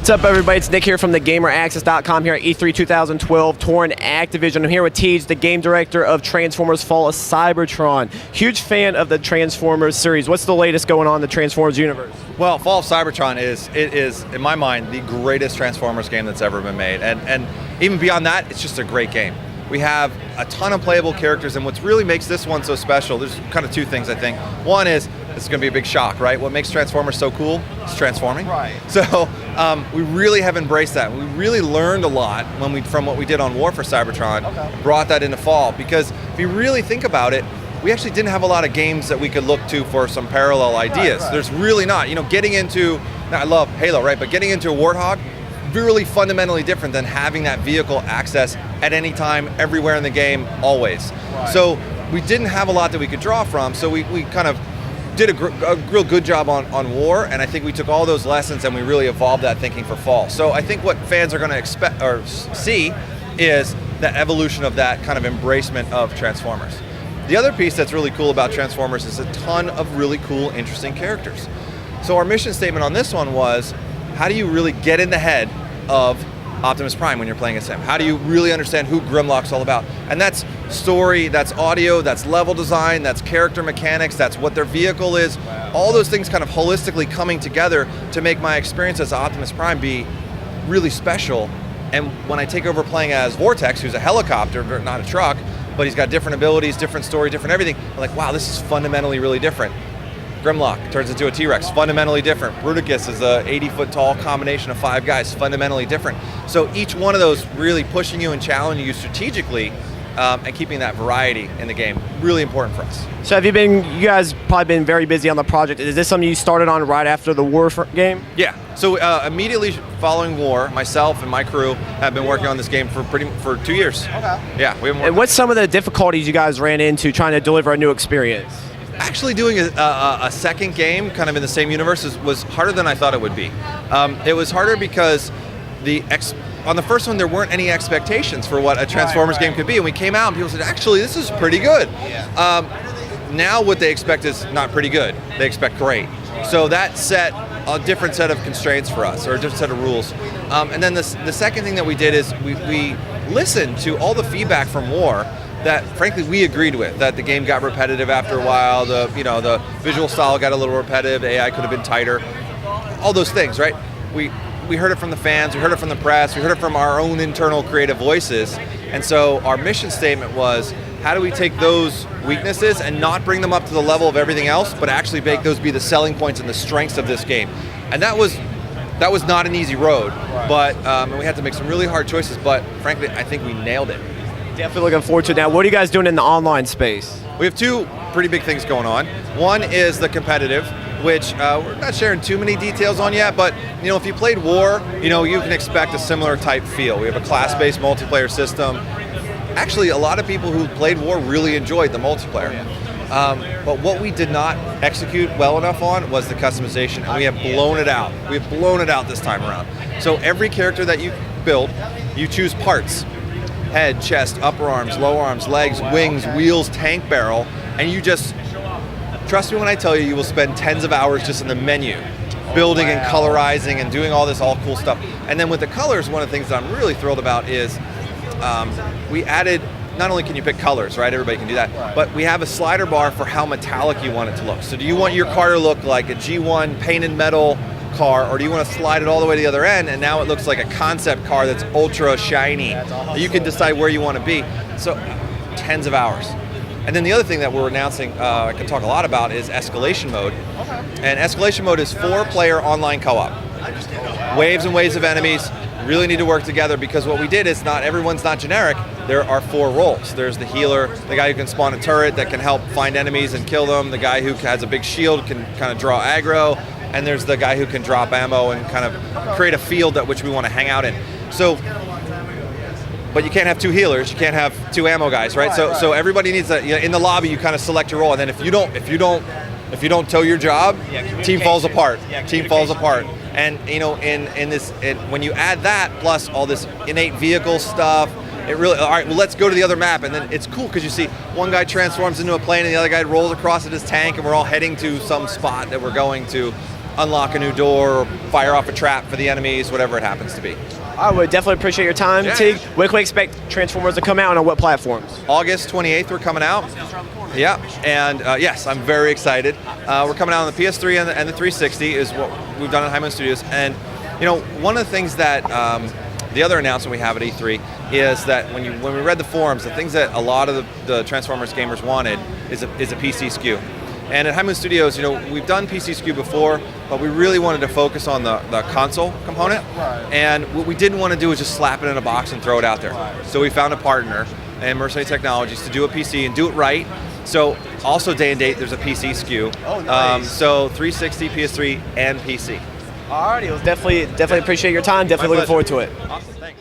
What's up, everybody? It's Nick here from thegameraccess.com here at E3 2012, touring Activision. I'm here with Tej, the game director of Transformers Fall of Cybertron. Huge fan of the Transformers series. What's the latest going on in the Transformers universe? Well, Fall of Cybertron is, in my mind, the greatest Transformers game that's ever been made. And even beyond that, it's just a great game. We have a ton of playable characters, and what really makes this one so special, there's kind of two things, I think. One is, it's going to be a big shock, right? What makes Transformers so cool is transforming. Right. So we really have embraced that. We really learned a lot from what we did on War for Cybertron, brought that into Fall, because if you really think about it, we actually didn't have a lot of games that we could look to for some parallel ideas. There's really not. You know, getting into, I love Halo, right? But getting into a Warthog, really fundamentally different than having that vehicle access at any time, everywhere in the game, always. Right. So we didn't have a lot that we could draw from, so we kind of did a real good job on War, and I think we took all those lessons and we really evolved that thinking for Fall. So I think what fans are going to expect or see is the evolution of that kind of embracement of Transformers. The other piece that's really cool about Transformers is a ton of really cool, interesting characters. So our mission statement on this one was, how do you really get in the head of Optimus Prime when you're playing as him? How do you really understand who Grimlock's all about? And that's story, that's audio, that's level design, that's character mechanics, that's what their vehicle is. All those things kind of holistically coming together to make my experience as Optimus Prime be really special. And when I take over playing as Vortex, who's a helicopter, not a truck, but he's got different abilities, different story, different everything, I'm like, wow, this is fundamentally really different. Grimlock turns into a T-Rex, fundamentally different. Bruticus is a 80-foot tall combination of 5 guys, fundamentally different. So each one of those really pushing you and challenging you strategically and keeping that variety in the game, really important for us. So you guys probably been very busy on the project. Is this something you started on right after the War game? Yeah, so immediately following War, myself and my crew have been working on this game for 2 years. Okay. Yeah, we And what's some of the difficulties you guys ran into trying to deliver a new experience? Actually doing a second game kind of in the same universe was harder than I thought it would be. It was harder because on the first one there weren't any expectations for what a Transformers game could be, and we came out and people said, actually this is pretty good. Now what they expect is not pretty good, they expect great. So that set a different set of constraints for us, or a different set of rules. And then the second thing that we did is we listened to all the feedback from War that frankly we agreed with, that the game got repetitive after a while, the visual style got a little repetitive, AI could have been tighter, all those things, right? We heard it from the fans, we heard it from the press, we heard it from our own internal creative voices, and so our mission statement was, how do we take those weaknesses and not bring them up to the level of everything else, but actually make those be the selling points and the strengths of this game? And that was not an easy road, but and we had to make some really hard choices, but frankly I think we nailed it. Definitely looking forward to it. Now, what are you guys doing in the online space? We have two pretty big things going on. One is the competitive, which we're not sharing too many details on yet, but if you played War, you can expect a similar type feel. We have a class-based multiplayer system. Actually, a lot of people who played War really enjoyed the multiplayer. But what we did not execute well enough on was the customization, and we have blown it out. We have blown it out this time around. So every character that you build, you choose parts. Head, chest, upper arms, lower arms, legs, wings, wheels, tank barrel, and you just, trust me when I tell you, you will spend tens of hours just in the menu, building and colorizing and doing all this all cool stuff. And then with the colors, one of the things that I'm really thrilled about is we added, not only can you pick colors, right, everybody can do that, but we have a slider bar for how metallic you want it to look. So do you want your car to look like a G1 painted metal car, or do you want to slide it all the way to the other end and now it looks like a concept car that's ultra shiny? You can decide where you want to be. So tens of hours. And then the other thing that we're announcing, I can talk a lot about, is escalation mode. And escalation mode is 4-player online co-op. Waves and waves of enemies really need to work together, because what we did is everyone's not generic. There are 4 roles. There's the healer, the guy who can spawn a turret that can help find enemies and kill them, the guy who has a big shield, can kind of draw aggro, and there's the guy who can drop ammo and kind of create a field at which we want to hang out in. So, but you can't have 2 healers, you can't have 2 ammo guys, right? So everybody needs in the lobby you kind of select your role, and then if you don't toe your job, team falls apart. Team falls apart. And when you add that plus all this innate vehicle stuff, it really, all right, well, let's go to the other map. And then it's cool because you see one guy transforms into a plane and the other guy rolls across at his tank, and we're all heading to some spot that we're going to. unlock a new door, or fire off a trap for the enemies, whatever it happens to be. I would definitely appreciate your time, Teague. When can we expect Transformers to come out and on what platforms? August 28th, we're coming out. Yeah, and yes, I'm very excited. We're coming out on the PS3 and the 360 is what we've done at High Moon Studios. And you know, one of the things that the other announcement we have at E3 is that when we read the forums, the things that a lot of the Transformers gamers wanted is a PC SKU. And at High Moon Studios, you know, we've done PC SKU before, but we really wanted to focus on the console component. And what we didn't want to do was just slap it in a box and throw it out there. So we found a partner in Mercenary Technologies to do a PC and do it right. So also day and date, there's a PC SKU. Oh, nice. So 360, PS3, and PC. Alrighty, well, definitely appreciate your time. Definitely looking forward to it. Awesome, thanks.